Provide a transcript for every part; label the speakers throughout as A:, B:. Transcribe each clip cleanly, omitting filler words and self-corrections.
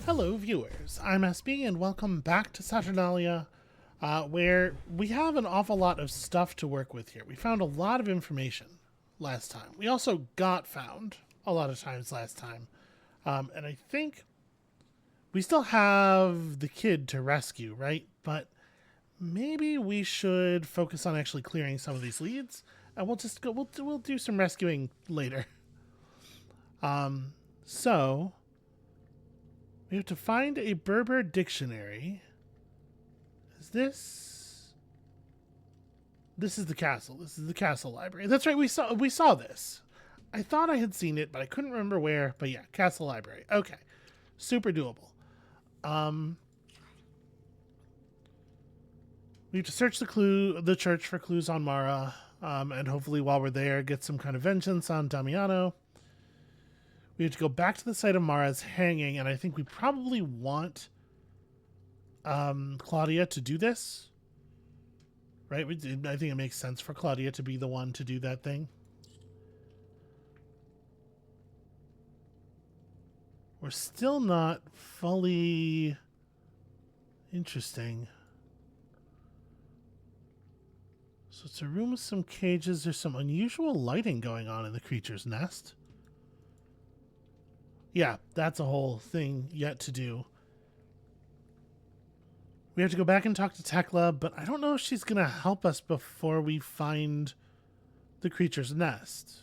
A: Hello, viewers. I'm SB, and welcome back to Saturnalia, where we have an awful lot of stuff to work with here. We found a lot of information last time. We also got found a lot of times last time. And I think we still have the kid to rescue, right? But maybe we should focus on actually clearing some of these leads, and we'll just go. We'll do some rescuing later. So we have to find a Berber dictionary. Is this? This is the castle. This is the castle library. That's right. We saw this. I thought I had seen it, but I couldn't remember where. But yeah, castle library. Okay, super doable. We have to search the church for clues on Mara, and hopefully while we're there, get some kind of vengeance on Damiano. We have to go back to the site of Mara's hanging, and I think we probably want Claudia to do this. Right? I think it makes sense for Claudia to be the one to do that thing. We're still not fully interesting. So it's a room with some cages. There's some unusual lighting going on in the creature's nest. Yeah, that's a whole thing yet to do. We have to go back and talk to Tekla, but I don't know if she's going to help us before we find the creature's nest.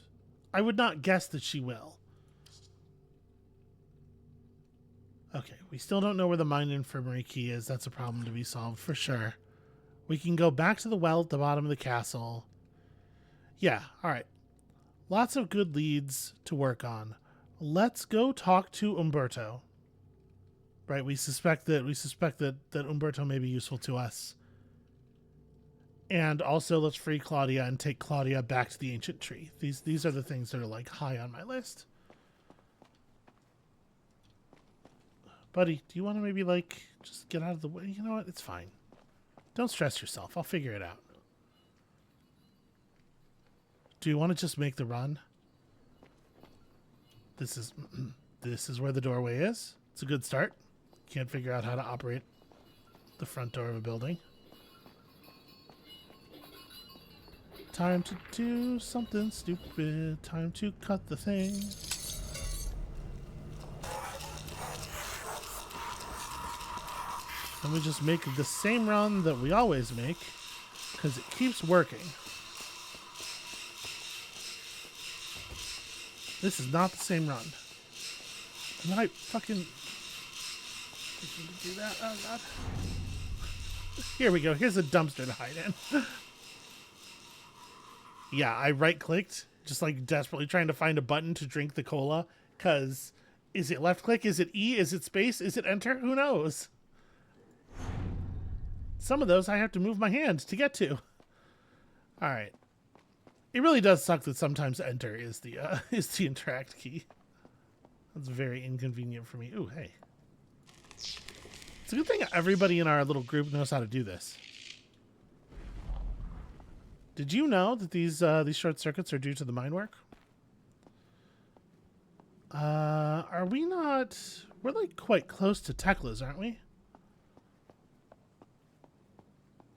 A: I would not guess that she will. Okay, we still don't know where the mine infirmary key is. That's a problem to be solved for sure. We can go back to the well at the bottom of the castle. Yeah, all right. Lots of good leads to work on. Let's go talk to Umberto. Right, we suspect that Umberto may be useful to us. And also, let's free Claudia and take Claudia back to the ancient tree. These are the things that are like high on my list. Buddy, do you want to maybe like just get out of the way? You know what? It's fine. Don't stress yourself. I'll figure it out. Do you want to just make the run? This is where the doorway is. It's a good start. Can't figure out how to operate the front door of a building. Time to do something stupid. Time to cut the thing. And we just make the same run that we always make, because it keeps working. This is not the same run. And then I fucking do that. Oh god. Here we go. Here's a dumpster to hide in. Yeah, I right-clicked, just like desperately trying to find a button to drink the cola, because is it left-click? Is it E? Is it space? Is it enter? Who knows? Some of those I have to move my hand to get to. All right. It really does suck that sometimes enter is the interact key. That's very inconvenient for me. Ooh, hey. It's a good thing everybody in our little group knows how to do this. Did you know that these short circuits are due to the mine work? Are we not? We're like quite close to Tekla's, aren't we?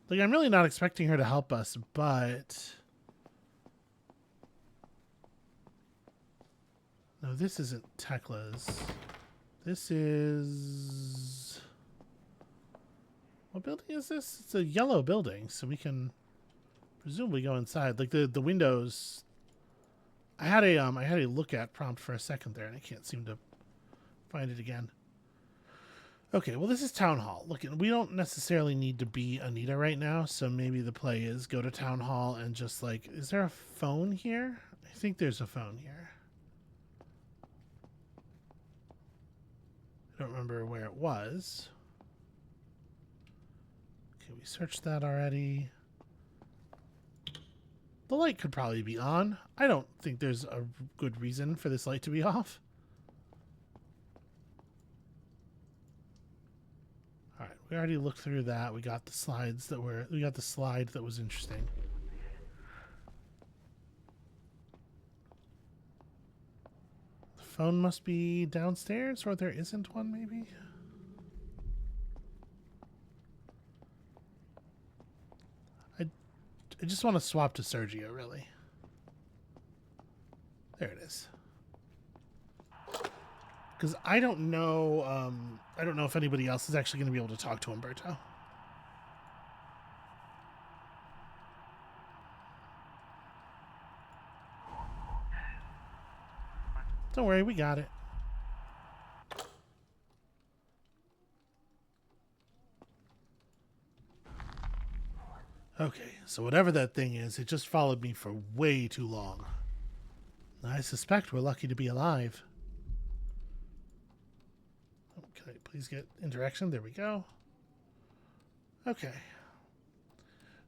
A: Like, I'm really not expecting her to help us, but no, this isn't Tekla's. This is, what building is this? It's a yellow building, so we can presumably go inside. Like the windows. I had a look at prompt for a second there, and I can't seem to find it again. Okay, well, this is Town Hall. Look, we don't necessarily need to be Anita right now, so maybe the play is go to Town Hall and just like, is there a phone here? I think there's a phone here. I don't remember where it was. Okay, we searched that already. The light could probably be on. I don't think there's a good reason for this light to be off. All right, we already looked through that. We got the slide that was interesting. The phone must be downstairs, or there isn't one, maybe? just want to swap to Sergio, really. There it is. Because I don't know if anybody else is actually going to be able to talk to Umberto. Don't worry, we got it. Okay, so whatever that thing is, it just followed me for way too long. I suspect we're lucky to be alive. Can I please get interaction? There we go. Okay.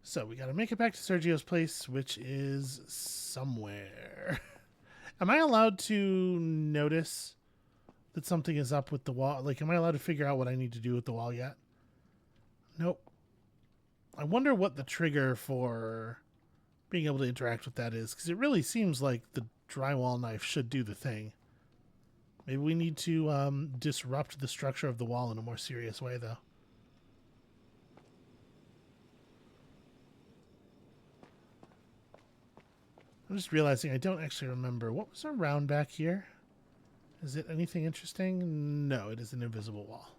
A: So we gotta make it back to Sergio's place, which is somewhere. Am I allowed to notice that something is up with the wall? Like, am I allowed to figure out what I need to do with the wall yet? Nope. I wonder what the trigger for being able to interact with that is, because it really seems like the drywall knife should do the thing. Maybe we need to disrupt the structure of the wall in a more serious way, though. I'm just realizing I don't actually remember. What was around back here? Is it anything interesting? No, it is an invisible wall.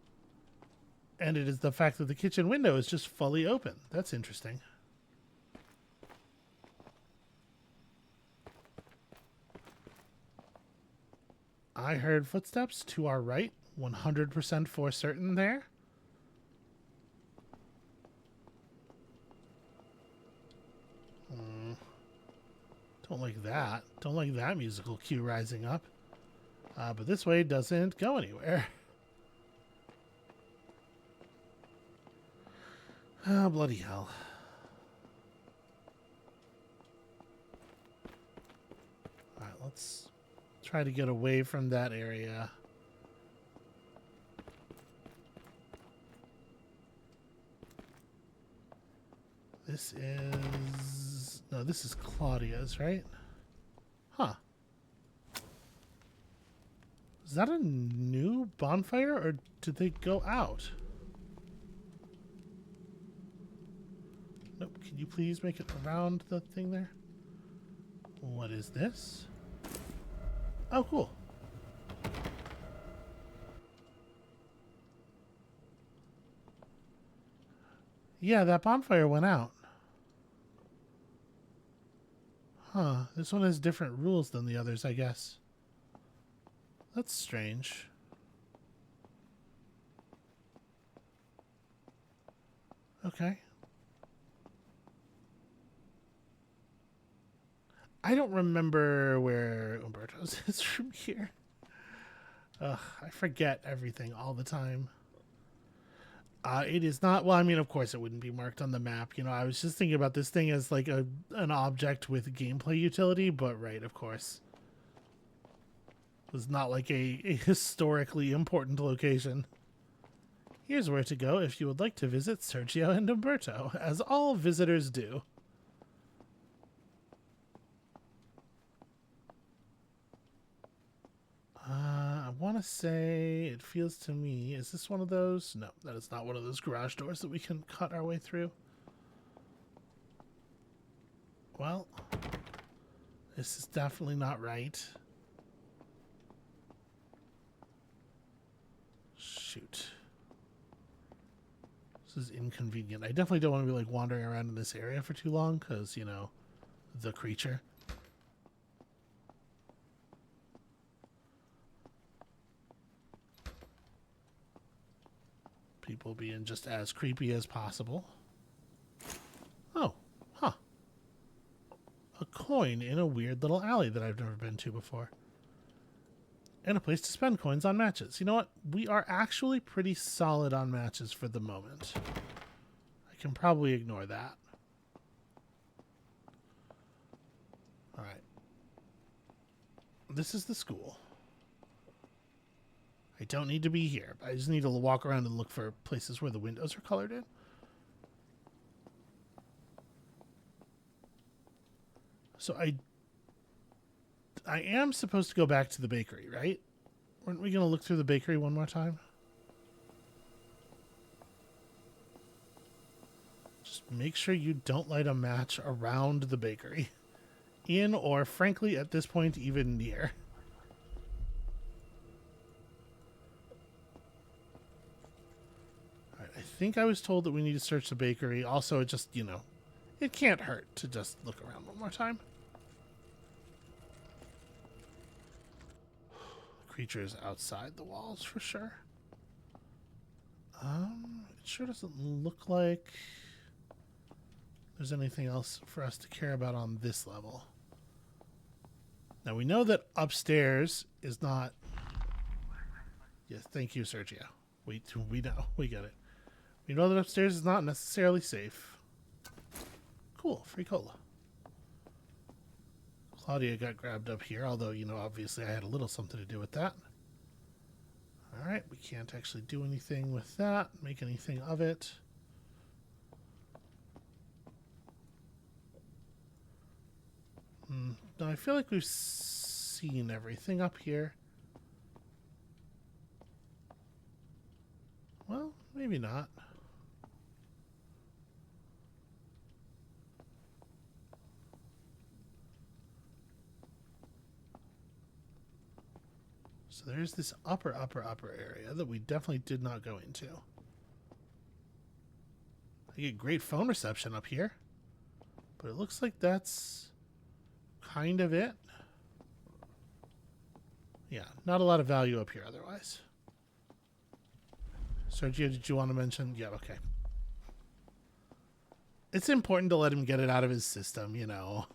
A: And it is the fact that the kitchen window is just fully open. That's interesting. I heard footsteps to our right. 100% for certain there. Don't like that. Don't like that musical cue rising up. But this way doesn't go anywhere. Oh, bloody hell. Alright, let's try to get away from that area. This is... No, this is Claudia's, right? Huh. Is that a new bonfire, or did they go out? Nope. Can you please make it around the thing there? What is this? Oh, cool. Yeah, that bonfire went out. Huh. This one has different rules than the others, I guess. That's strange. Okay. I don't remember where Umberto's is from here. Ugh, I forget everything all the time. It is not... Well, I mean, of course it wouldn't be marked on the map. You know, I was just thinking about this thing as like an object with gameplay utility, but right, of course. It was not like a historically important location. Here's where to go if you would like to visit Sergio and Umberto, as all visitors do. I want to say, it feels to me, is this one of those? No, that is not one of those garage doors that we can cut our way through. Well, this is definitely not right. Shoot. This is inconvenient. I definitely don't want to be like wandering around in this area for too long because, you know, the creature. People being just as creepy as possible. Oh, huh. A coin in a weird little alley that I've never been to before. And a place to spend coins on matches. You know what? We are actually pretty solid on matches for the moment. I can probably ignore that. Alright. This is the school. I don't need to be here. I just need to walk around and look for places where the windows are colored in. So I am supposed to go back to the bakery, right? Weren't we going to look through the bakery one more time? Just Make sure you don't light a match around the bakery. In or, frankly, at this point, even near. Alright, I think I was told that we need to search the bakery. Also, it just, you know, it can't hurt to just look around one more time. Creatures outside the walls, for sure. It sure doesn't look like there's anything else for us to care about on this level. Now, we know that upstairs is not... Yes, thank you, Sergio. We know. We get it. We know that upstairs is not necessarily safe. Cool. Free cola. Claudia got grabbed up here, although, you know, obviously I had a little something to do with that. Alright, we can't actually do anything with that, make anything of it. No, I feel like we've seen everything up here. Well, maybe not. So there's this upper area that we definitely did not go into. I get great phone reception up here, but it looks like that's kind of it. Yeah, not a lot of value up here otherwise. Sergio, did you want to mention? Yeah, okay. It's important to let him get it out of his system, you know.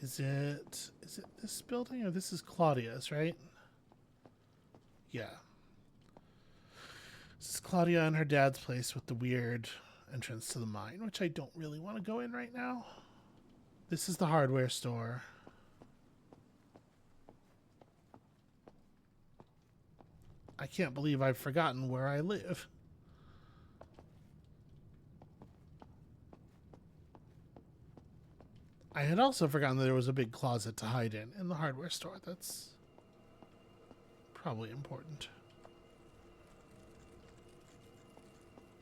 A: Is it this building or this is Claudia's, right? Yeah. This is Claudia and her dad's place with the weird entrance to the mine, which I don't really want to go in right now. This is the hardware store. I can't believe I've forgotten where I live. I had also forgotten that there was a big closet to hide in the hardware store. That's probably important.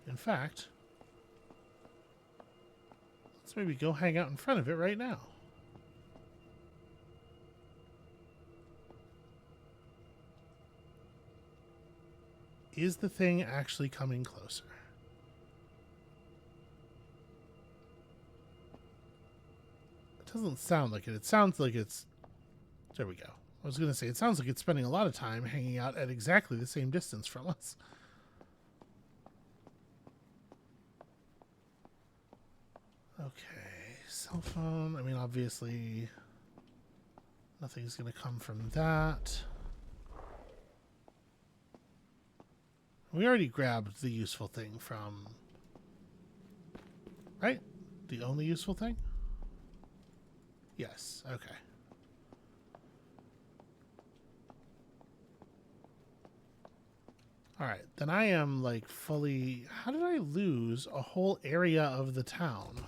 A: In fact, let's maybe go hang out in front of it right now. Is the thing actually coming closer? It doesn't sound like it. It sounds like it's... There we go. I was going to say, it sounds like it's spending a lot of time hanging out at exactly the same distance from us. Okay, cell phone. I mean, obviously, nothing's going to come from that. We already grabbed the useful thing from... Right? The only useful thing? Yes, okay. Alright, then I am, like, fully... How did I lose a whole area of the town?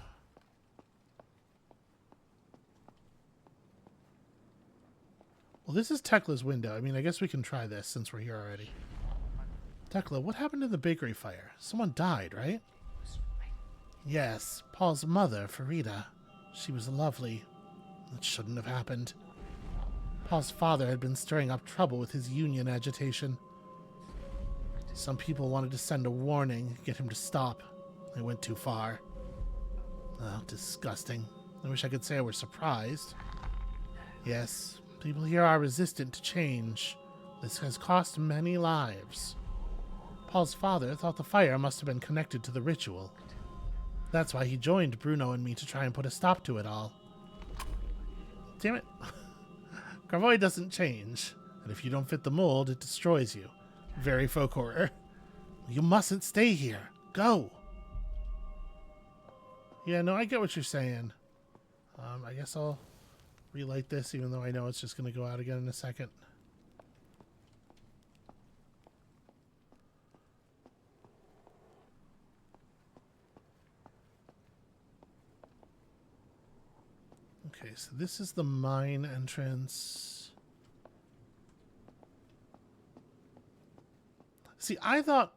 A: Well, this is Tekla's window. I mean, I guess we can try this since we're here already. Tekla, what happened in the bakery fire? Someone died, right? Yes, Paul's mother, Farida. She was lovely. That shouldn't have happened. Paul's father had been stirring up trouble with his union agitation. Some people wanted to send a warning, get him to stop. They went too far. Oh, disgusting. I wish I could say I were surprised. Yes, people here are resistant to change. This has cost many lives. Paul's father thought the fire must have been connected to the ritual. That's why he joined Bruno and me to try and put a stop to it all. Damn it. Gravois doesn't change, and if you don't fit the mold, it destroys you. Very folk horror. You mustn't stay here. Go! Yeah, no, I get what you're saying. I guess I'll relight this, even though I know it's just going to go out again in a second. Okay, so this is the mine entrance. See, I thought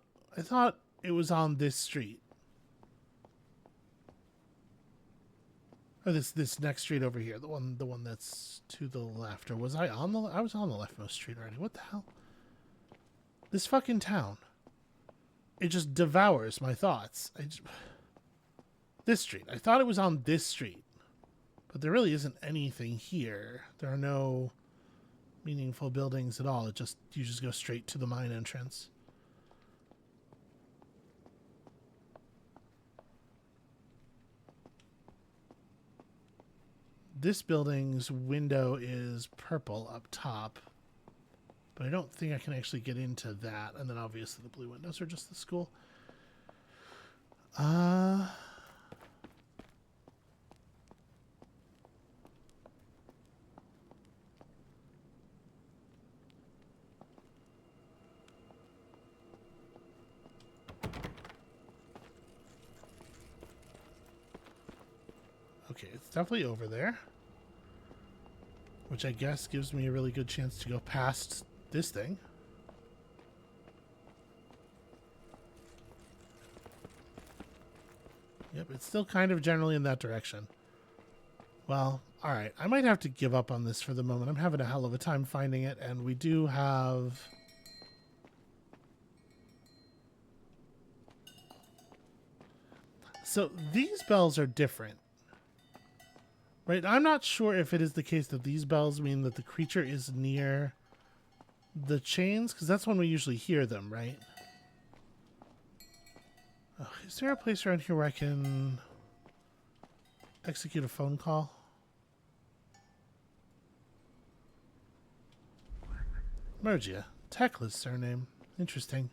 A: it was on this street. Or this next street over here, the one that's to the left. Or was I on the? I was on the leftmost street already. What the hell? This fucking town. It just devours my thoughts. This street. I thought it was on this street, but there really isn't anything here. There are no meaningful buildings at all. You just go straight to the mine entrance. This building's window is purple up top, but I don't think I can actually get into that. And then obviously the blue windows are just the school. Okay, it's definitely over there. Which I guess gives me a really good chance to go past this thing. Yep, it's still kind of generally in that direction. Well, alright. I might have to give up on this for the moment. I'm having a hell of a time finding it, and we do have... So, these bells are different. Right, I'm not sure if it is the case that these bells mean that the creature is near the chains, because that's when we usually hear them, right? Oh, is there a place around here where I can execute a phone call? Mergia. Tekla's surname. Interesting.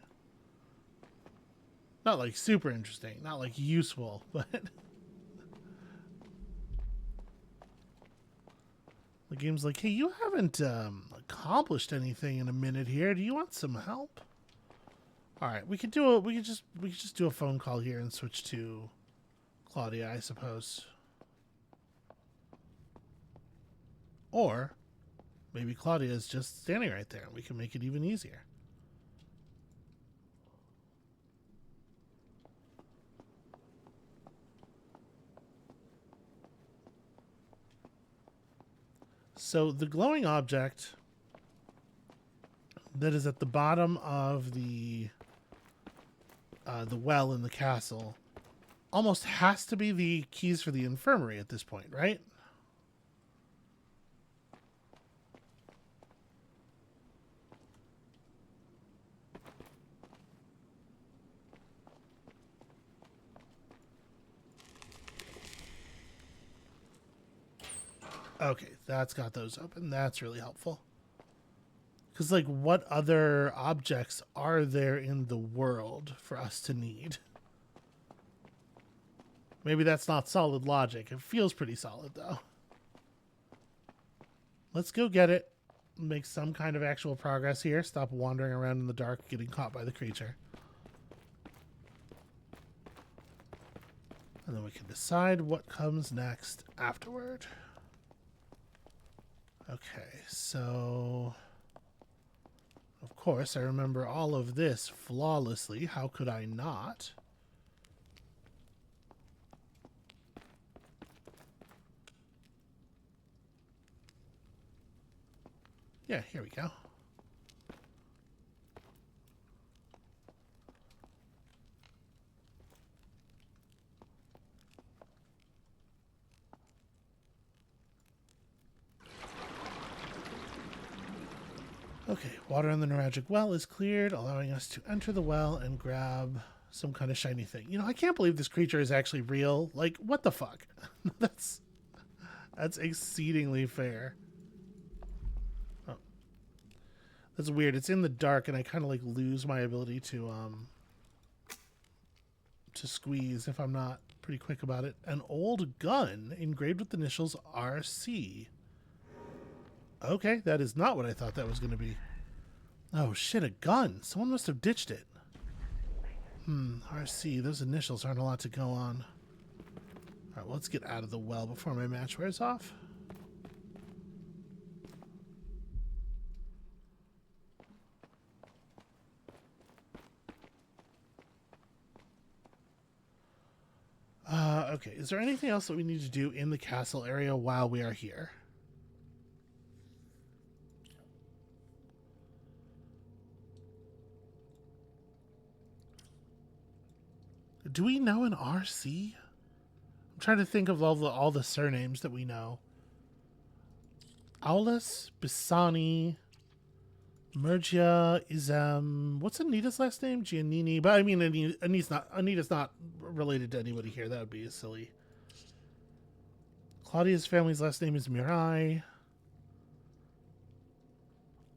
A: Not like super interesting, not like useful, but... The game's like, hey, you haven't accomplished anything in a minute here. Do you want some help? All right, we could just do a phone call here and switch to Claudia, I suppose. Or maybe Claudia is just standing right there and we can make it even easier. So the glowing object that is at the bottom of the well in the castle almost has to be the keys for the infirmary at this point, right? Okay, that's got those open. That's really helpful. Because, like, what other objects are there in the world for us to need? Maybe that's not solid logic. It feels pretty solid, though. Let's go get it. Make some kind of actual progress here. Stop wandering around in the dark, getting caught by the creature. And then we can decide what comes next afterward. Okay, so... Of course, I remember all of this flawlessly. How could I not? Yeah, here we go. Okay, water in the neuralgic well is cleared, allowing us to enter the well and grab some kind of shiny thing. You know, I can't believe this creature is actually real. Like, what the fuck? That's exceedingly fair. Oh. That's weird. It's in the dark and I kind of like lose my ability to squeeze if I'm not pretty quick about it. An old gun engraved with the initials RC. Okay, that is not what I thought that was going to be. Oh shit, a gun. Someone must have ditched it. RC, those initials aren't a lot to go on. Alright, well, let's get out of the well before my match wears off. Okay, is there anything else that we need to do in the castle area while we are here? Do we know an RC? I'm trying to think of all the surnames that we know. Aulas, Bissani, Murgia, Izem. What's Anita's last name? Giannini. But I mean, Anita's not related to anybody here. That would be silly. Claudia's family's last name is Mirai.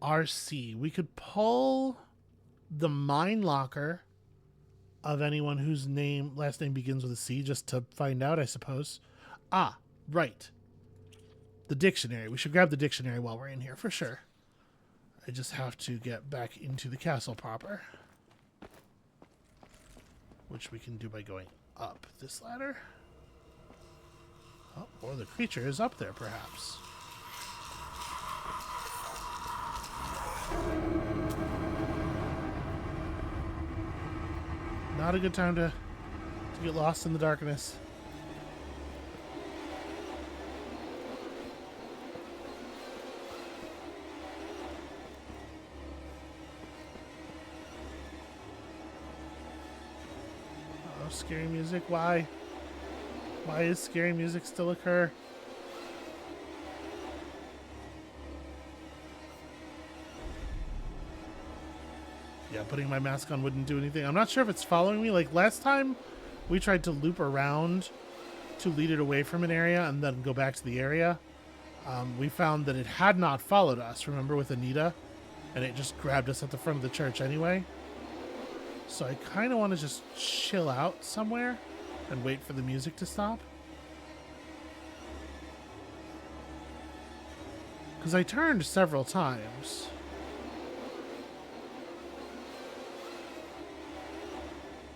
A: RC. We could pull the mine locker of anyone whose last name begins with a C just to find out, I suppose. Ah, right. The dictionary. We should grab the dictionary while we're in here for sure. I just have to get back into the castle proper, which we can do by going up this ladder. Oh, or the creature is up there, perhaps. Not a good time to get lost in the darkness. Oh, scary music. Why? Why is scary music still occur? Yeah, putting my mask on wouldn't do anything. I'm not sure if it's following me. Like last time, we tried to loop around to lead it away from an area and then go back to the area. We found that it had not followed us, remember, with Anita? And it just grabbed us at the front of the church anyway. So I kind of want to just chill out somewhere and wait for the music to stop. Because I turned several times.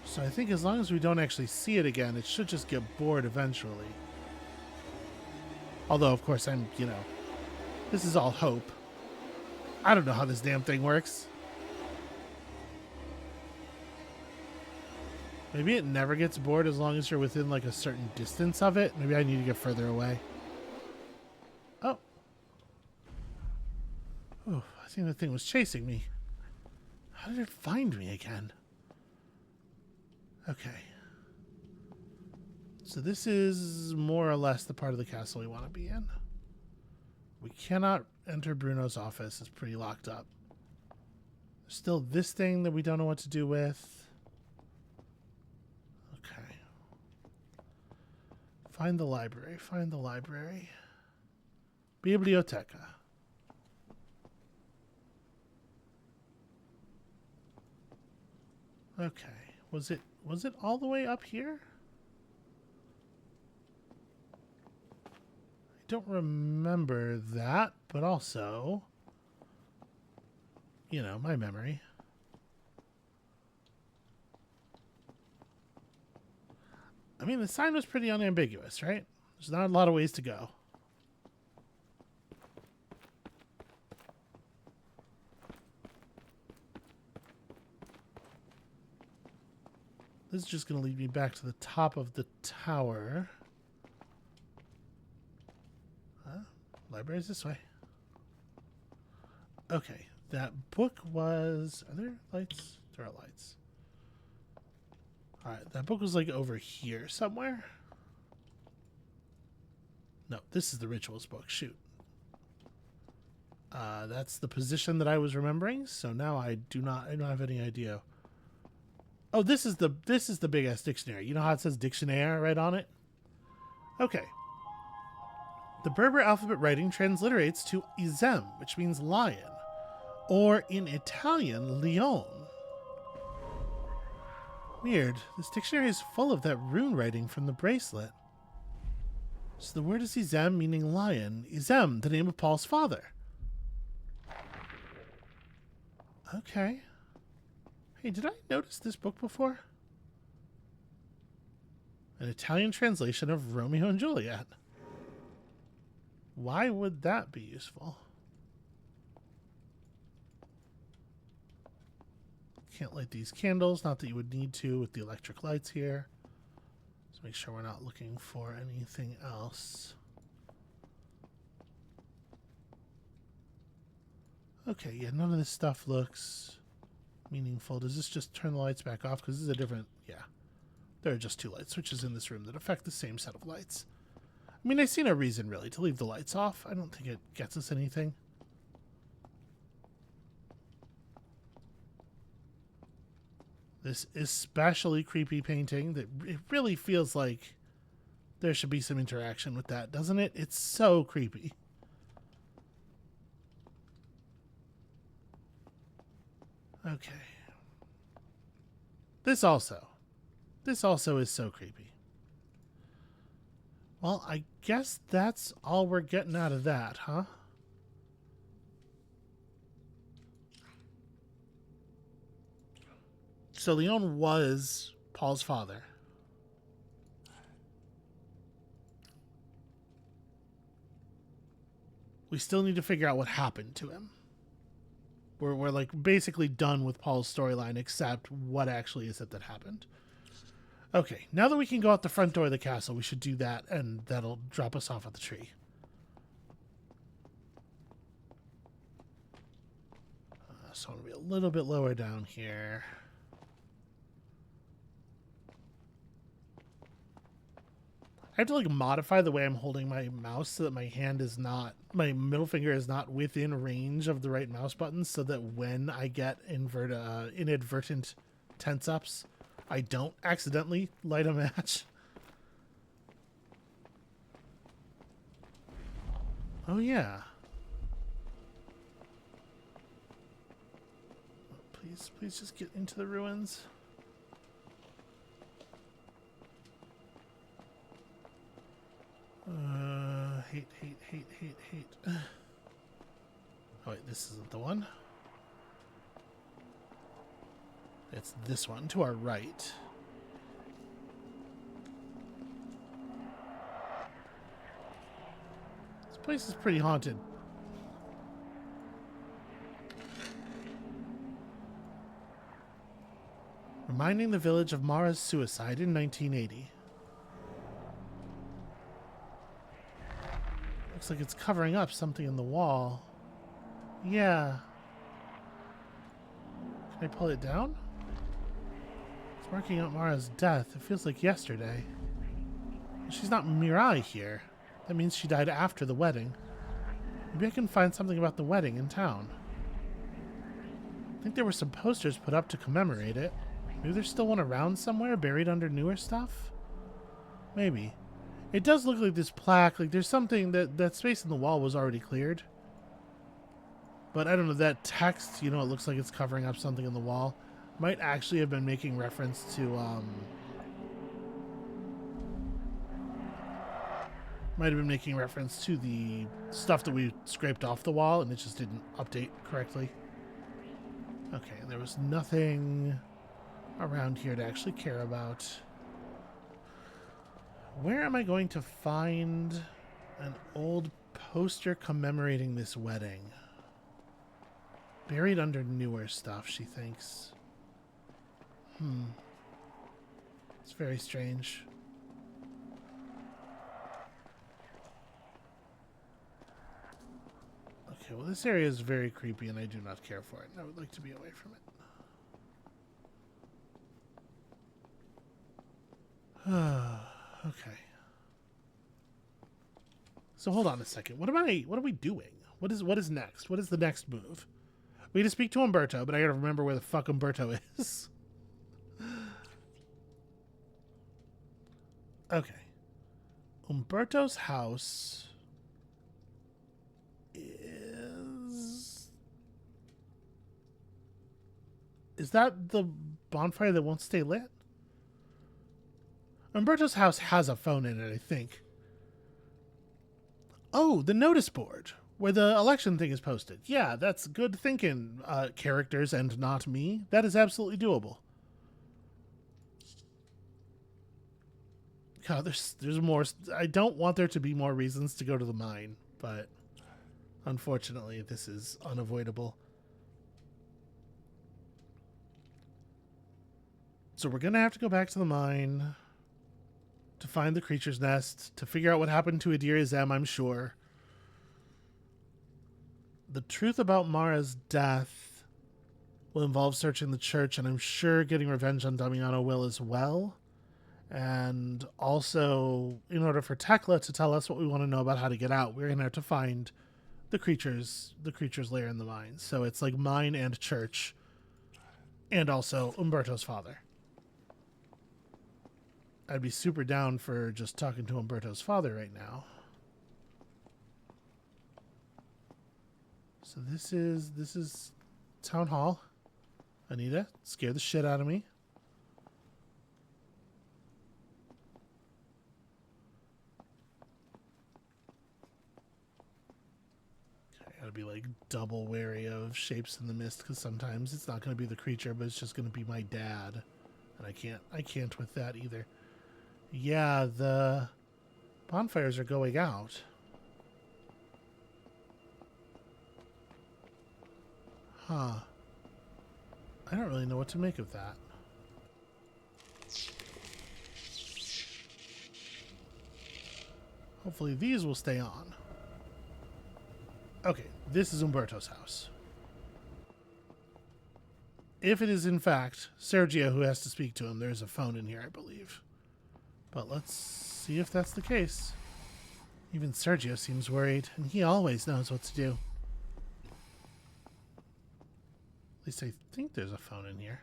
A: So I think as long as we don't actually see it again, it should just get bored eventually. Although, of course, this is all hope. I don't know how this damn thing works. Maybe it never gets bored as long as you're within like a certain distance of it. Maybe I need to get further away. Oh. Oh, I think the thing was chasing me. How did it find me again? Okay. So this is more or less the part of the castle we want to be in. We cannot enter Bruno's office. It's pretty locked up. There's still this thing that we don't know what to do with. Okay. Find the library. Find the library. Biblioteca. Okay. Was it all the way up here? I don't remember that, but also, my memory. I mean, the sign was pretty unambiguous, right? There's not a lot of ways to go. This is just going to lead me back to the top of the tower. Library's this way. Okay, that book was... Are there lights? There are lights. Alright, that book was like over here somewhere. No, this is the rituals book. Shoot. That's the position that I was remembering, so now I don't have any idea. Oh, this is the big ass dictionary. You know how it says dictionnaire right on it? Okay. The Berber alphabet writing transliterates to izem, which means lion, or in Italian, leon. Weird. This dictionary is full of that rune writing from the bracelet. So the word is izem, meaning lion. Izem, the name of Paul's father. Okay. Hey, did I notice this book before? An Italian translation of Romeo and Juliet. Why would that be useful? Can't light these candles, not that you would need to with the electric lights here. Is Let's make sure we're not looking for anything else. Okay, yeah, none of this stuff looks meaningful. Does this just turn the lights back off? Because this is a different... Yeah. There are just 2 light switches in this room that affect the same set of lights. I mean, I see no reason, really, to leave the lights off. I don't think it gets us anything. This especially creepy painting, that it really feels like there should be some interaction with that, doesn't it? It's so creepy. Okay. This also is so creepy. Well, I guess that's all we're getting out of that, huh? So Leon was Paul's father. We still need to figure out what happened to him. We're like basically done with Paul's storyline, except what actually is it that happened. Okay, now that we can go out the front door of the castle, we should do that, and that'll drop us off at the tree. So I want to be a little bit lower down here. I have to like modify the way I'm holding my mouse so that my hand is not, my middle finger is not within range of the right mouse button, so that when I get inadvertent tense ups, I don't accidentally light a match. Oh yeah. Please just get into the ruins. Hate. Oh wait, this isn't the one. It's this one to our right. This place is pretty haunted. Reminding the village of Mara's suicide in 1980. Looks like it's covering up something in the wall. Yeah. Can I pull it down? It's marking out Mara's death. It feels like yesterday. She's not Mirai here. That means she died after the wedding. Maybe I can find something about the wedding in town. I think there were some posters put up to commemorate it. Maybe there's still one around somewhere, buried under newer stuff? Maybe. It does look like this plaque, like there's something that space in the wall was already cleared. But I don't know, that text, you know, it looks like it's covering up something in the wall. Might actually have been making reference to, might have been making reference to the stuff that we scraped off the wall and it just didn't update correctly. Okay, and there was nothing around here to actually care about. Where am I going to find an old poster commemorating this wedding? Buried under newer stuff, she thinks. It's very strange. Okay, well this area is very creepy and I do not care for it. I would like to be away from it. Okay. So hold on a second. What are we doing? What is next? What is the next move? We need to speak to Umberto, but I gotta remember where the fuck Umberto is. Okay. Umberto's house is that the bonfire that won't stay lit? Umberto's house has a phone in it, I think. Oh, the notice board where the election thing is posted. Yeah, that's good thinking, characters and not me. That is absolutely doable. God, there's more. I don't want there to be more reasons to go to the mine, but unfortunately, this is unavoidable. So we're going to have to go back to the mine. to find the creature's nest, to figure out what happened to Adir Zem, I'm sure. The truth about Mara's death will involve searching the church, and I'm sure getting revenge on Damiano will as well. And also, in order for Tekla to tell us what we want to know about how to get out, we're going to have to find the creature's lair in the mines. So it's like mine and church, and also Umberto's father. I'd be super down for just talking to Umberto's father right now. So this is Town Hall. Anita, scare the shit out of me. I gotta be like double wary of shapes in the mist because sometimes it's not gonna be the creature, but it's just gonna be my dad, and I can't with that either. Yeah, the bonfires are going out. Huh. I don't really know what to make of that. Hopefully these will stay on. Okay, this is Umberto's house. If it is in fact Sergio who has to speak to him, there's a phone in here, I believe. But let's see if that's the case. Even Sergio seems worried, and he always knows what to do. At least I think there's a phone in here.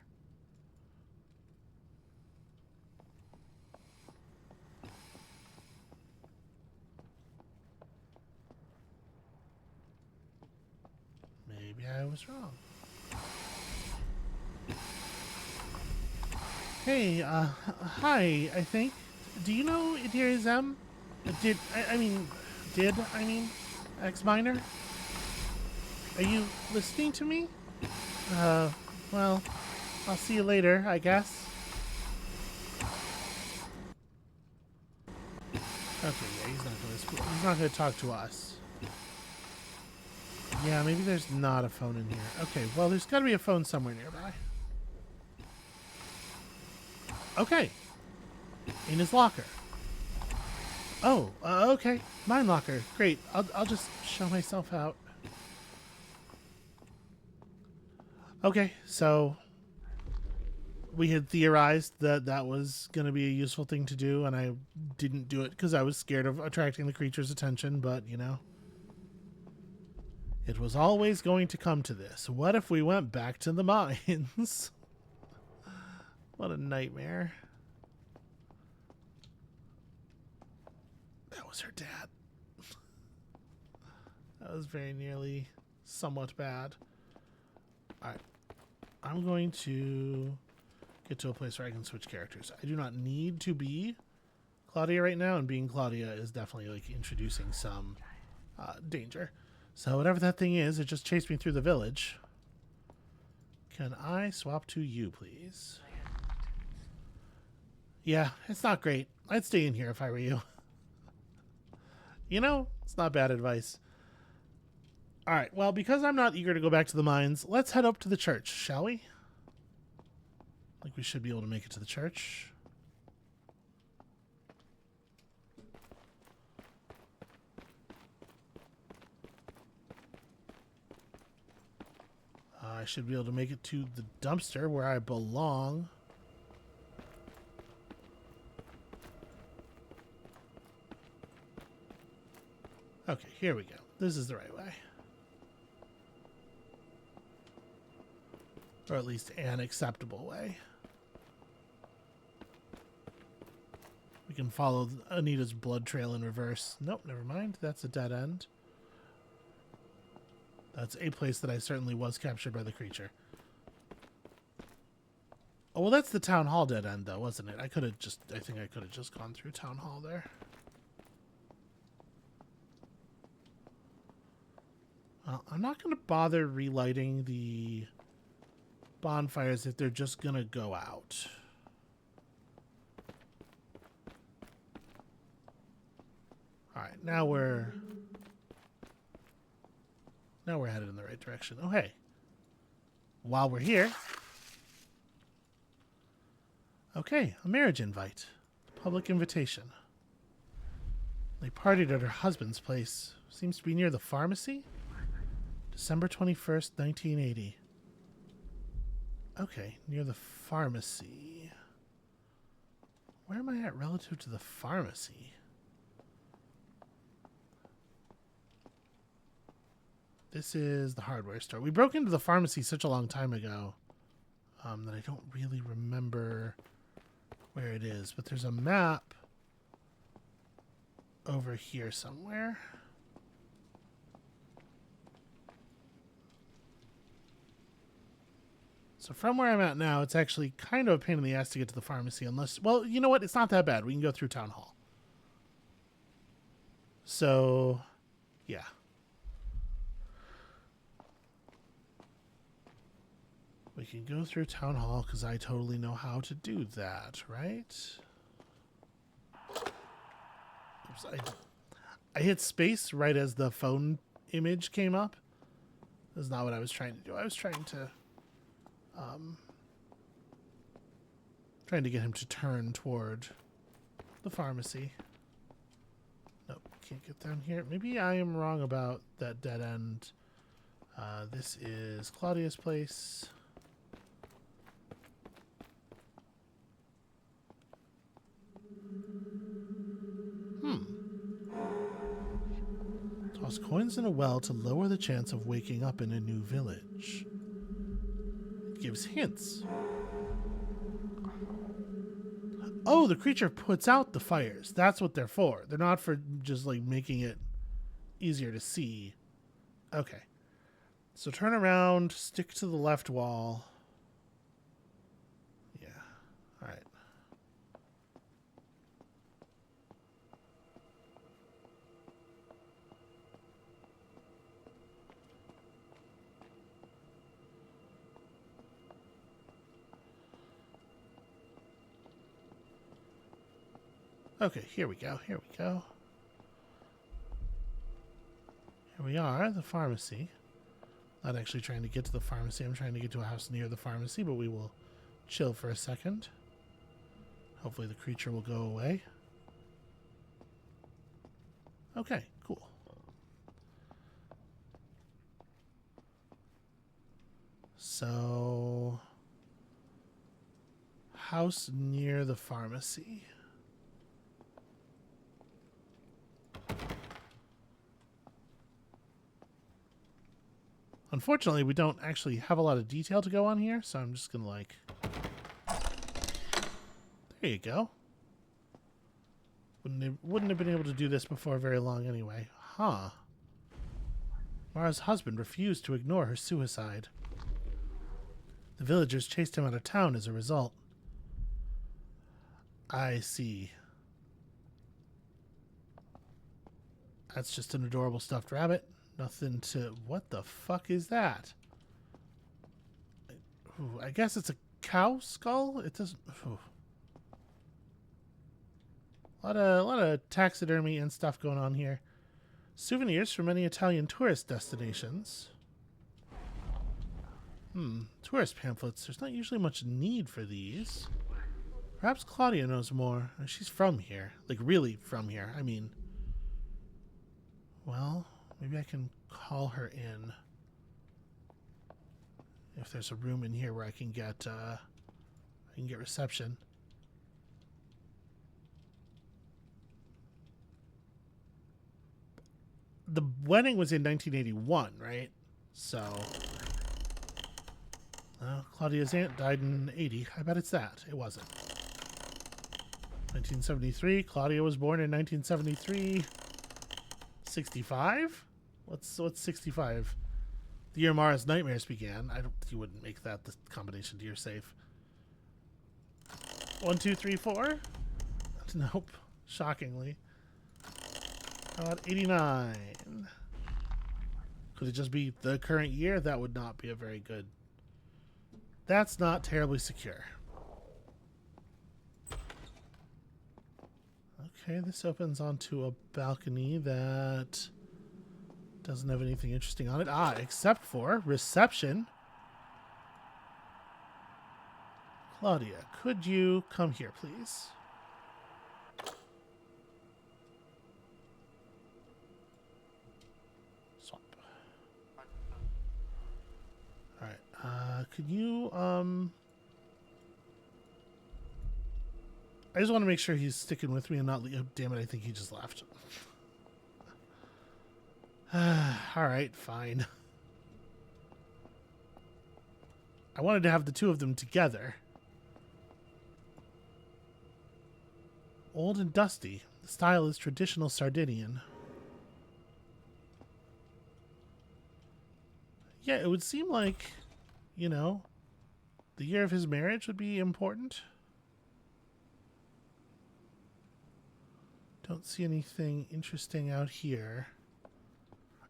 A: Maybe I was wrong. Hey, hi, I think. Do you know Adir Zem? Did I mean X Minor? Are you listening to me? Well, I'll see you later, I guess. Okay, yeah, he's not gonna talk to us. Yeah, maybe there's not a phone in here. Okay, well, there's gotta be a phone somewhere nearby. Okay. In his locker. Oh, okay. Mine locker. Great. I'll just show myself out. Okay, so we had theorized that that was going to be a useful thing to do, and I didn't do it because I was scared of attracting the creature's attention, but, you know, it was always going to come to this. What if we went back to the mines? What a nightmare. That was her dad. That was very nearly somewhat bad. Alright. I'm going to get to a place where I can switch characters. I do not need to be Claudia right now, and being Claudia is definitely like introducing some danger. So whatever that thing is, it just chased me through the village. Can I swap to you, please? Yeah, it's not great. I'd stay in here if I were you. You know, it's not bad advice. Alright, well, because I'm not eager to go back to the mines, let's head up to the church, shall we? I think we should be able to make it to the church. I should be able to make it to the dumpster where I belong. Okay, here we go. This is the right way. Or at least an acceptable way. We can follow Anita's blood trail in reverse. Nope, never mind. That's a dead end. That's a place that I certainly was captured by the creature. Oh, well, that's the town hall dead end, though, wasn't it? I think I could have just gone through town hall there. Well, I'm not going to bother relighting the bonfires if they're just going to go out. Alright, now we're headed in the right direction. Oh, hey. While we're here. Okay, a marriage invite. Public invitation. They partied at her husband's place. Seems to be near the pharmacy. December 21st, 1980. Okay, near the pharmacy. Where am I at relative to the pharmacy? This is the hardware store. We broke into the pharmacy such a long time ago that I don't really remember where it is. But there's a map over here somewhere. So from where I'm at now, it's actually kind of a pain in the ass to get to the pharmacy unless... Well, you know what? It's not that bad. We can go through Town Hall. So, yeah. We can go through Town Hall because I totally know how to do that, right? Oops, I hit space right as the phone image came up. That's not what I was trying to do. I was trying to get him to turn toward the pharmacy. Nope, can't get down here. Maybe I am wrong about that dead end. This is Claudia's place. Toss coins in a well to lower the chance of waking up in a new village. It gives hints. Oh, the creature puts out the fires. That's what they're for. They're not for just like making it easier to see. Okay. So turn around, stick to the left wall. Yeah. All right. Okay, here we go. Here we go. Here we are, the pharmacy. Not actually trying to get to the pharmacy. I'm trying to get to a house near the pharmacy, but we will chill for a second. Hopefully the creature will go away. Okay, cool. So, house near the pharmacy. Unfortunately, we don't actually have a lot of detail to go on here, so I'm just going to like... There you go. Wouldn't have been able to do this before very long anyway. Huh. Mara's husband refused to ignore her suicide. The villagers chased him out of town as a result. I see. That's just an adorable stuffed rabbit. Nothing to... What the fuck is that? Ooh, I guess it's a cow skull? It doesn't... Ooh. A lot of taxidermy and stuff going on here. Souvenirs from many Italian tourist destinations. Tourist pamphlets. There's not usually much need for these. Perhaps Claudia knows more. She's from here. Like, really from here. I mean... Well... Maybe I can call her in. If there's a room in here where I can get reception. The wedding was in 1981, right? So, Claudia's aunt died in 80. I bet it's that. It wasn't. 1973. Claudia was born in 1973. 65? What's 65? The year Mara's nightmares began. You wouldn't make that the combination to your safe. 1, 2, 3, 4? Nope. Shockingly. How about 89? Could it just be the current year? That would not be a very good... That's not terribly secure. Okay, this opens onto a balcony that doesn't have anything interesting on it. Except for reception. Claudia, could you come here, please? Could you, I just want to make sure he's sticking with me and not... Oh, damn it, I think he just left. Alright, fine. I wanted to have the two of them together. Old and dusty. The style is traditional Sardinian. Yeah, it would seem like, you know, the year of his marriage would be important. Don't see anything interesting out here.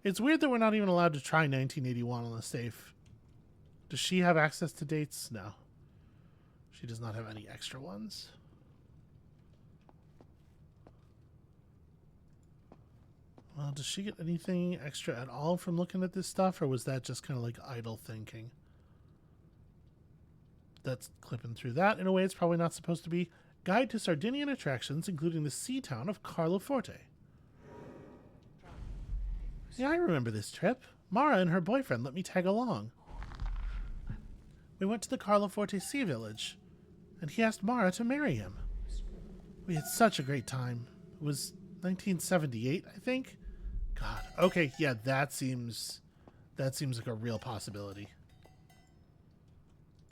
A: It's weird that we're not even allowed to try 1981 on the safe. Does she have access to dates? No. She does not have any extra ones. Well, does she get anything extra at all from looking at this stuff, or was that just kind of like idle thinking? That's clipping through that in a way it's probably not supposed to be. Guide to Sardinian attractions, including the sea town of Carloforte. Yeah, I remember this trip. Mara and her boyfriend let me tag along. We went to the Carloforte sea village, and he asked Mara to marry him. We had such a great time. It was 1978, I think. God. Okay, yeah, that seems like a real possibility.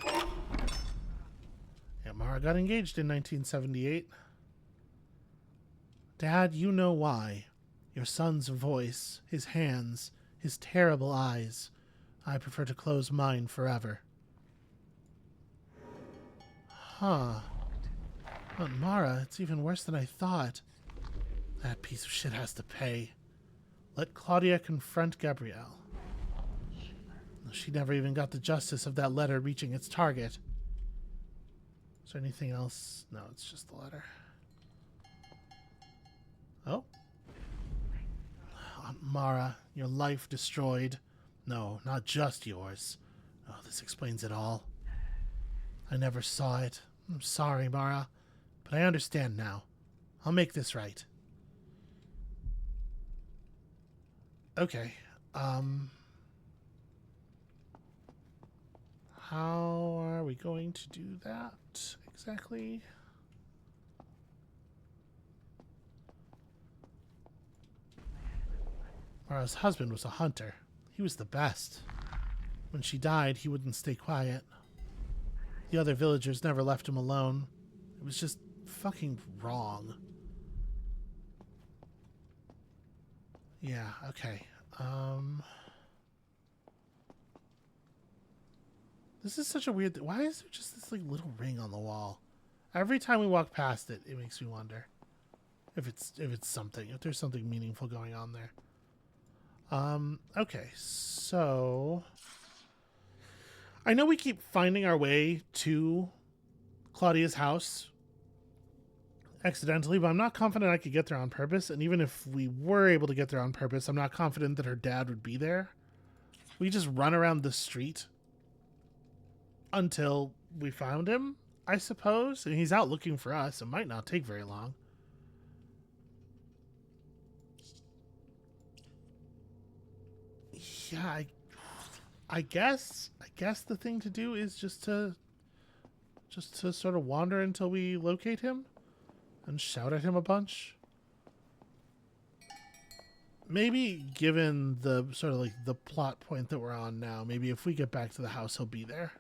A: Yeah, Mara got engaged in 1978. Dad, you know why. Your son's voice, his hands, his terrible eyes. I prefer to close mine forever. Huh. But Mara, it's even worse than I thought. That piece of shit has to pay. Let Claudia confront Gabrielle. She never even got the justice of that letter reaching its target. Is there anything else? No, it's just the letter. Oh. Aunt Mara, your life destroyed. No, not just yours. Oh, this explains it all. I never saw it. I'm sorry, Mara, but I understand now. I'll make this right. Okay, how are we going to do that exactly? Mara's husband was a hunter. He was the best. When she died, he wouldn't stay quiet. The other villagers never left him alone. It was just fucking wrong. Yeah, okay. This is such a weird why is there just this like little ring on the wall? Every time we walk past it, it makes me wonder if it's something, if there's something meaningful going on there. Okay, so I know we keep finding our way to Claudia's house accidentally, but I'm not confident I could get there on purpose. And even if we were able to get there on purpose, I'm not confident that her dad would be there. We just run around the street until we found him, I suppose. And he's out looking for us. It might not take very long. Yeah, I guess the thing to do is just to sort of wander until we locate him. And shout at him a bunch. Maybe given the sort of like the plot point that we're on now, maybe if we get back to the house, he'll be there.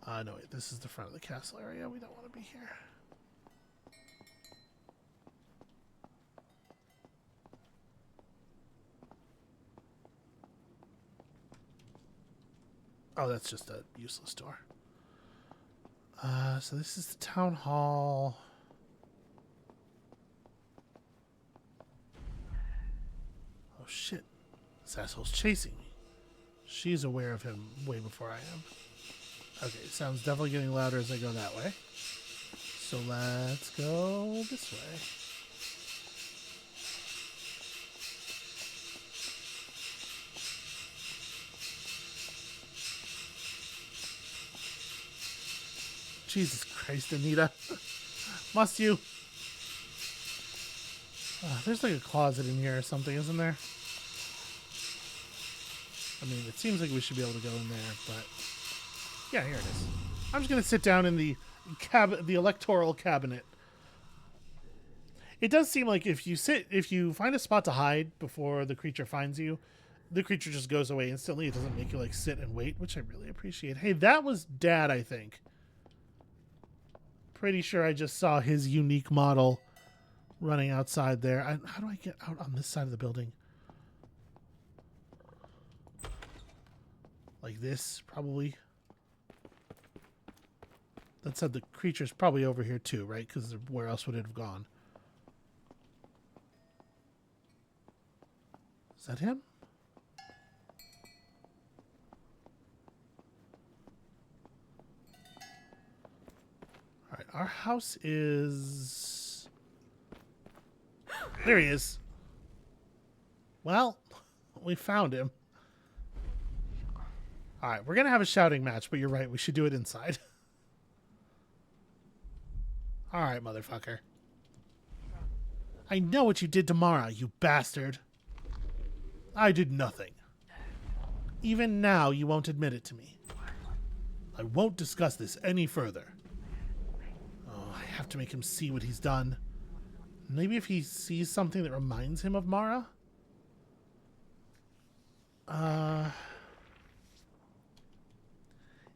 A: No, wait, this is the front of the castle area. We don't want to be here. Oh, that's just a useless door. So this is the town hall. Oh shit. This asshole's chasing me. She's aware of him way before I am. Okay, sounds definitely getting louder as I go that way. So let's go this way. Jesus Christ, Anita. Must you? There's like a closet in here or something, isn't there? I mean, it seems like we should be able to go in there, but yeah, here it is. I'm just gonna sit down in the electoral cabinet. It does seem like if you find a spot to hide before the creature finds you, the creature just goes away instantly. It doesn't make you like sit and wait, which I really appreciate. Hey, that was Dad, I think. Pretty sure I just saw his unique model running outside there. How do I get out on this side of the building? Like this, probably. That said, the creature's probably over here too, right? Because where else would it have gone? Is that him? All right, our house is... There he is. Well, we found him. All right, we're going to have a shouting match, but you're right. We should do it inside. All right, motherfucker. I know what you did to Mara, you bastard. I did nothing. Even now, you won't admit it to me. I won't discuss this any further. Oh, I have to make him see what he's done. Maybe if he sees something that reminds him of Mara?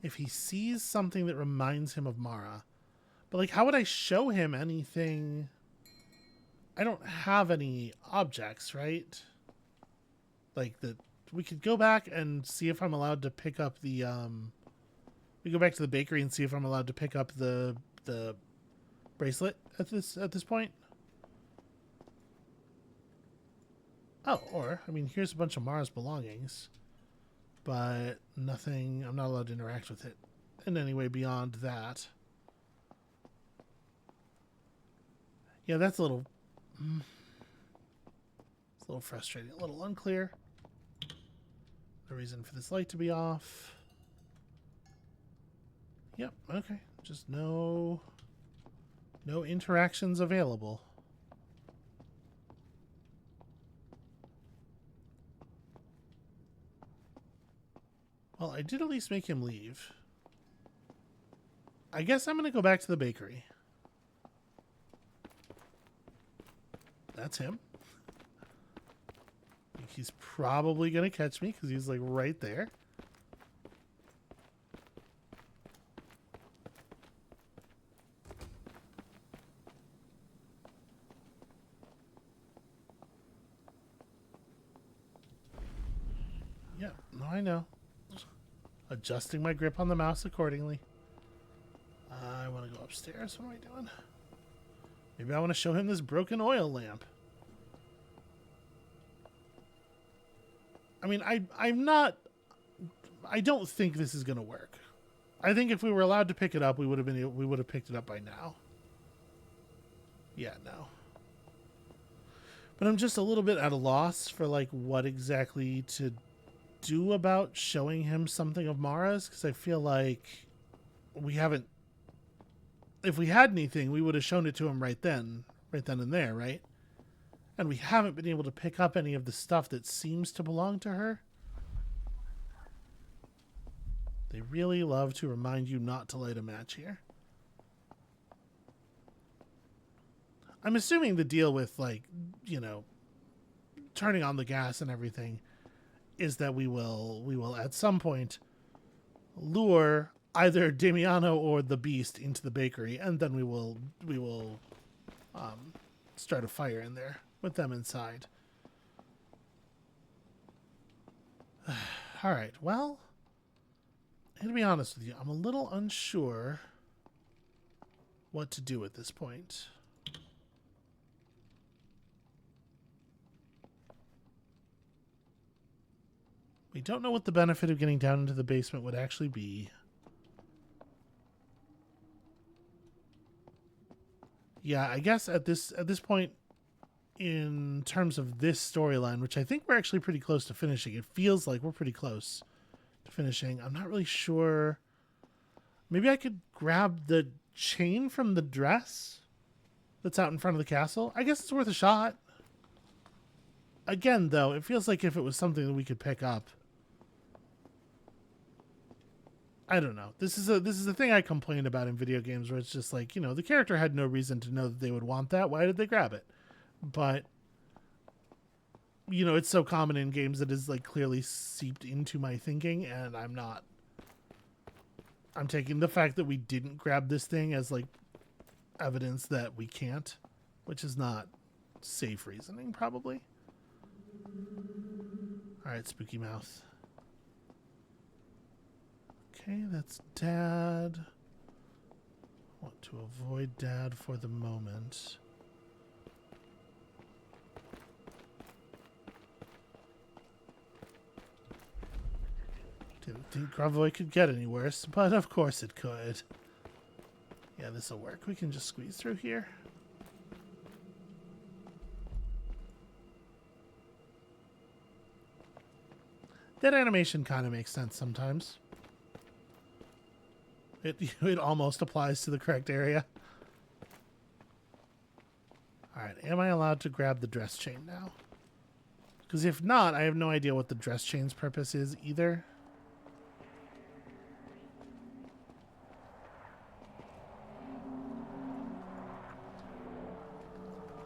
A: If he sees something that reminds him of Mara. But, like, how would I show him anything? I don't have any objects, right? Like, we could go back and see if I'm allowed to pick up the, we go back to the bakery and see if I'm allowed to pick up the bracelet at this point. Oh, or, I mean, here's a bunch of Mara's belongings. But nothing, I'm not allowed to interact with it in any way beyond that. Yeah, that's a little... it's a little frustrating, a little unclear. The reason for this light to be off. Yep, okay. Just no interactions available. Well, I did at least make him leave. I guess I'm going to go back to the bakery. That's him. I think he's probably going to catch me because he's like right there. Yeah, no, I know. Adjusting my grip on the mouse accordingly. I want to go upstairs. What am I doing? Maybe I want to show him this broken oil lamp. I mean, I'm not... I don't think this is going to work. I think if we were allowed to pick it up, we would have picked it up by now. Yeah, no. But I'm just a little bit at a loss for like what exactly to do about showing him something of Mara's, because I feel like we haven't... If we had anything, we would have shown it to him right then and there, right? And we haven't been able to pick up any of the stuff that seems to belong to her. They really love to remind you not to light a match here. I'm assuming the deal with, like, you know, turning on the gas and everything is that we will at some point lure either Damiano or the Beast into the bakery, and then we will start a fire in there with them inside. All right, well, I'm gonna be honest with you, I'm a little unsure what to do at this point. We don't know what the benefit of getting down into the basement would actually be. Yeah, I guess at this point, in terms of this storyline, which I think we're actually pretty close to finishing. It feels like we're pretty close to finishing. I'm not really sure. Maybe I could grab the chain from the dress that's out in front of the castle. I guess it's worth a shot. Again, though, it feels like if it was something that we could pick up, I don't know. This is a thing I complain about in video games where it's just like, the character had no reason to know that they would want that. Why did they grab it? But it's so common in games that is like clearly seeped into my thinking, and I'm taking the fact that we didn't grab this thing as like evidence that we can't, which is not safe reasoning, probably. All right, spooky mouth. Okay, that's Dad. Want to avoid Dad for the moment. Didn't think Gravoy could get any worse, but of course it could. Yeah, this'll work. We can just squeeze through here. That animation kind of makes sense sometimes. It almost applies to the correct area. Alright, am I allowed to grab the dress chain now? Because if not, I have no idea what the dress chain's purpose is either.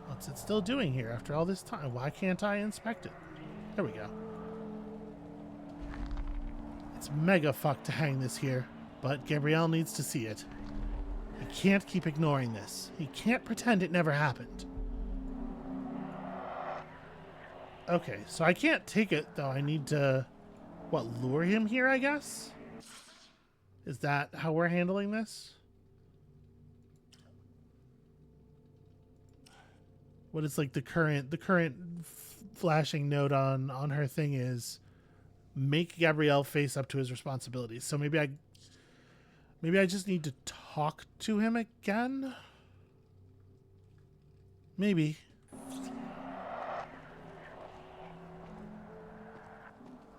A: What's it still doing here after all this time? Why can't I inspect it? There we go. It's mega fucked to hang this here, but Gabrielle needs to see it. He can't keep ignoring this. He can't pretend it never happened. Okay, so I can't take it, though. I need to, lure him here, I guess? Is that how we're handling this? What is like the current flashing note on her thing is make Gabrielle face up to his responsibilities. So maybe I just need to talk to him again? Maybe.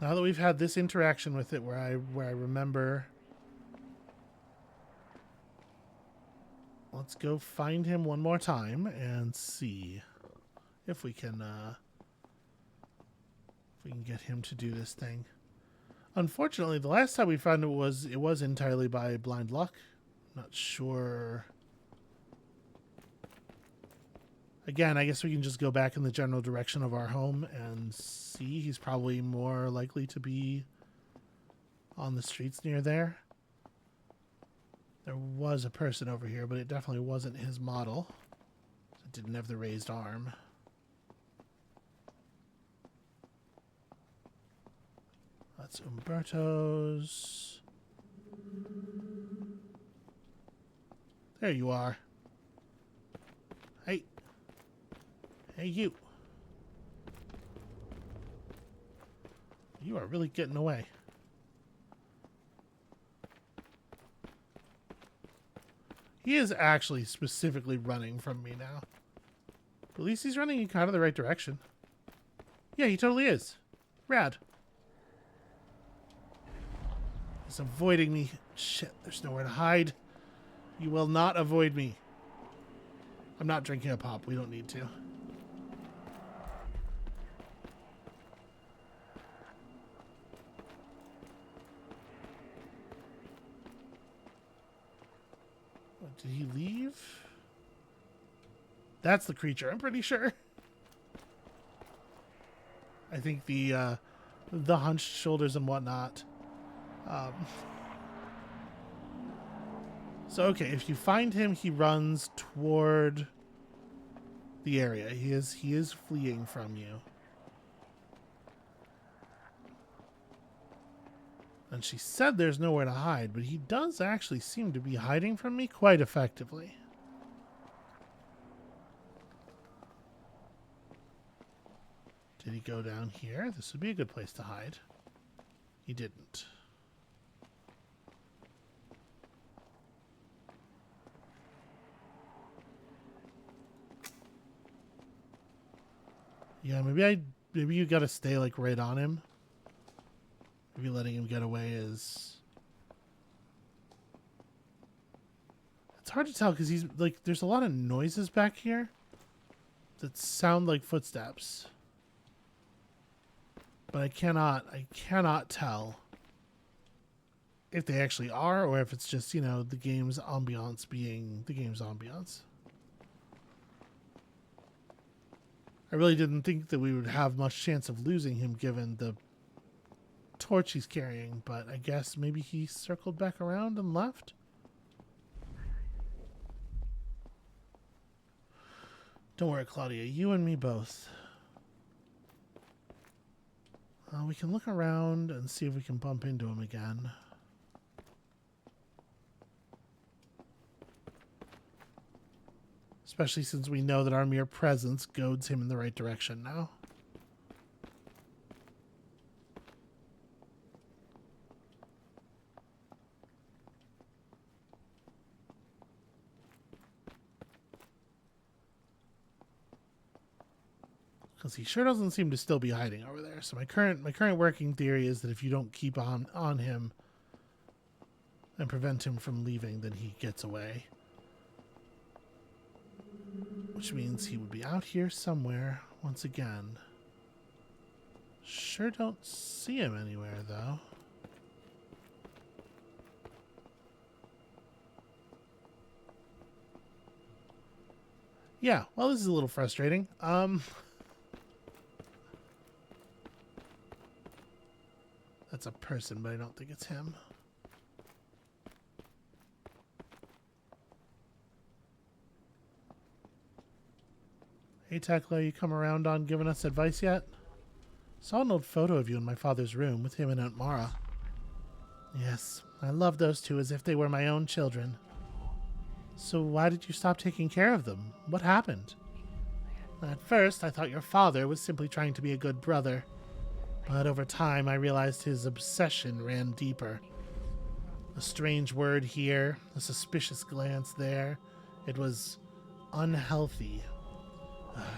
A: Now that we've had this interaction with it where I remember, let's go find him one more time and see if we can get him to do this thing. Unfortunately, the last time we found it was entirely by blind luck. Not sure. Again, I guess we can just go back in the general direction of our home and see. He's probably more likely to be on the streets near there. There was a person over here, but it definitely wasn't his model. It didn't have the raised arm. That's Umberto's. There you are. Hey. Hey, you. You are really getting away. He is actually specifically running from me now. But at least he's running in kind of the right direction. Yeah, he totally is. Rad. He's avoiding me. Shit, there's nowhere to hide. You will not avoid me. I'm not drinking a pop. We don't need to. What, did he leave? That's the creature, I'm pretty sure. I think the hunched shoulders and whatnot. So, okay, if you find him, he runs toward the area. He is fleeing from you. And she said there's nowhere to hide, but he does actually seem to be hiding from me quite effectively. Did he go down here? This would be a good place to hide. He didn't. Yeah, maybe you gotta stay like right on him. Maybe letting him get away is... It's hard to tell because he's like, there's a lot of noises back here that sound like footsteps. But I cannot tell if they actually are, or if it's just, you know, the game's ambiance being the game's ambiance. I really didn't think that we would have much chance of losing him given the torch he's carrying, but I guess maybe he circled back around and left? Don't worry, Claudia. You and me both. We can look around and see if we can bump into him again. Especially since we know that our mere presence goads him in the right direction now. Because he sure doesn't seem to still be hiding over there. So my current working theory is that if you don't keep on him and prevent him from leaving, then he gets away. Which means he would be out here somewhere once again. Sure don't see him anywhere, though. Yeah, well, this is a little frustrating. That's a person, but I don't think it's him. Hey, Tekla, you come around on giving us advice yet? Saw an old photo of you in my father's room with him and Aunt Mara. Yes, I love those two as if they were my own children. So why did you stop taking care of them? What happened? At first, I thought your father was simply trying to be a good brother. But over time, I realized his obsession ran deeper. A strange word here, a suspicious glance there. It was unhealthy.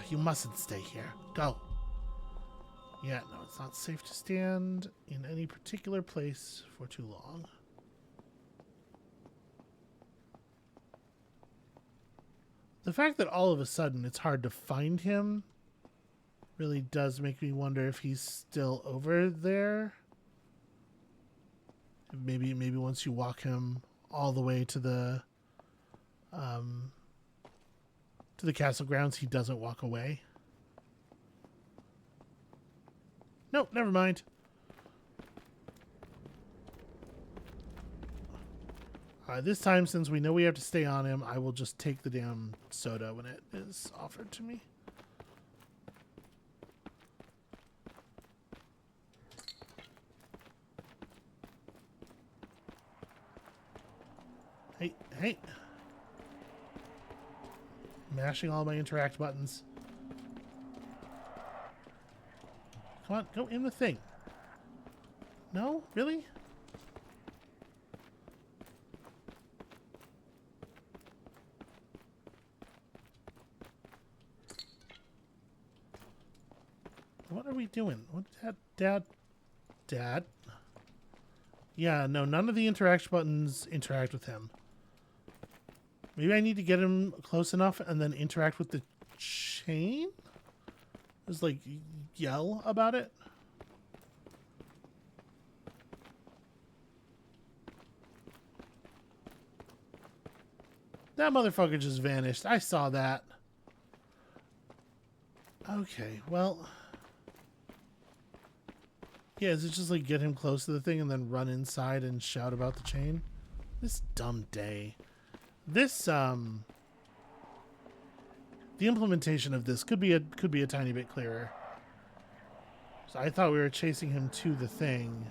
A: You mustn't stay here. Go. Yeah, no, it's not safe to stand in any particular place for too long. The fact that all of a sudden it's hard to find him really does make me wonder if he's still over there. Maybe once you walk him all the way to the castle grounds, he doesn't walk away. Nope, never mind. This time, since we know we have to stay on him, I will just take the damn soda when it is offered to me. Hey, hey. Mashing all my interact buttons. Come on, go in the thing. No? Really? What are we doing? What, Dad? Yeah, no, none of the interact buttons interact with him. Maybe I need to get him close enough and then interact with the chain? Just like yell about it? That motherfucker just vanished. I saw that. Okay, well... Yeah, is it just like get him close to the thing and then run inside and shout about the chain? This dumb day. This, the implementation of this could be a tiny bit clearer. So I thought we were chasing him to the thing.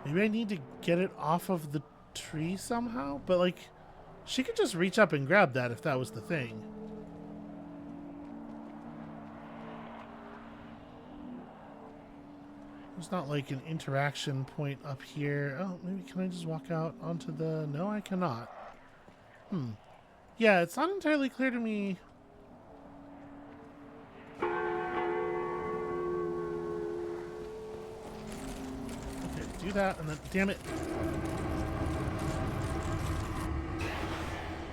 A: Maybe I need to get it off of the tree somehow? But like, she could just reach up and grab that if that was the thing. There's not like an interaction point up here. Oh, maybe can I just walk out onto the... No, I cannot. Yeah, it's not entirely clear to me. Okay, do that and then... Damn it.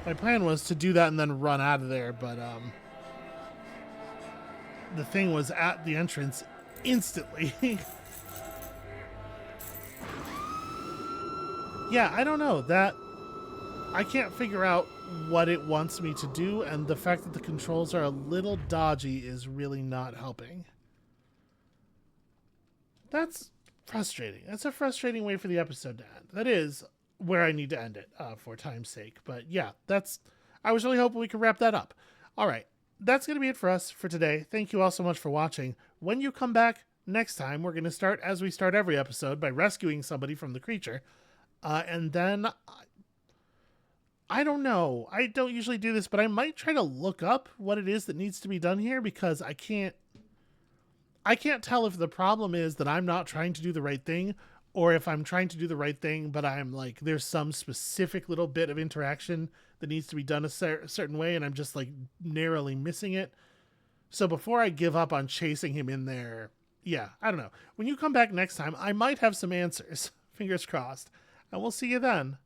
A: My plan was to do that and then run out of there, but the thing was at the entrance instantly. Yeah, I don't know. I can't figure out what it wants me to do, and the fact that the controls are a little dodgy is really not helping. That's frustrating. That's a frustrating way for the episode to end. That is where I need to end it for time's sake. But yeah, I was really hoping we could wrap that up. All right, that's going to be it for us for today. Thank you all so much for watching. When you come back next time, we're going to start, as we start every episode, by rescuing somebody from the creature. And then, I don't know. I don't usually do this, but I might try to look up what it is that needs to be done here, because I can't tell if the problem is that I'm not trying to do the right thing, or if I'm trying to do the right thing, but I'm like, there's some specific little bit of interaction that needs to be done a certain way, and I'm just like narrowly missing it. So before I give up on chasing him in there, yeah, I don't know. When you come back next time, I might have some answers. Fingers crossed. And we'll see you then.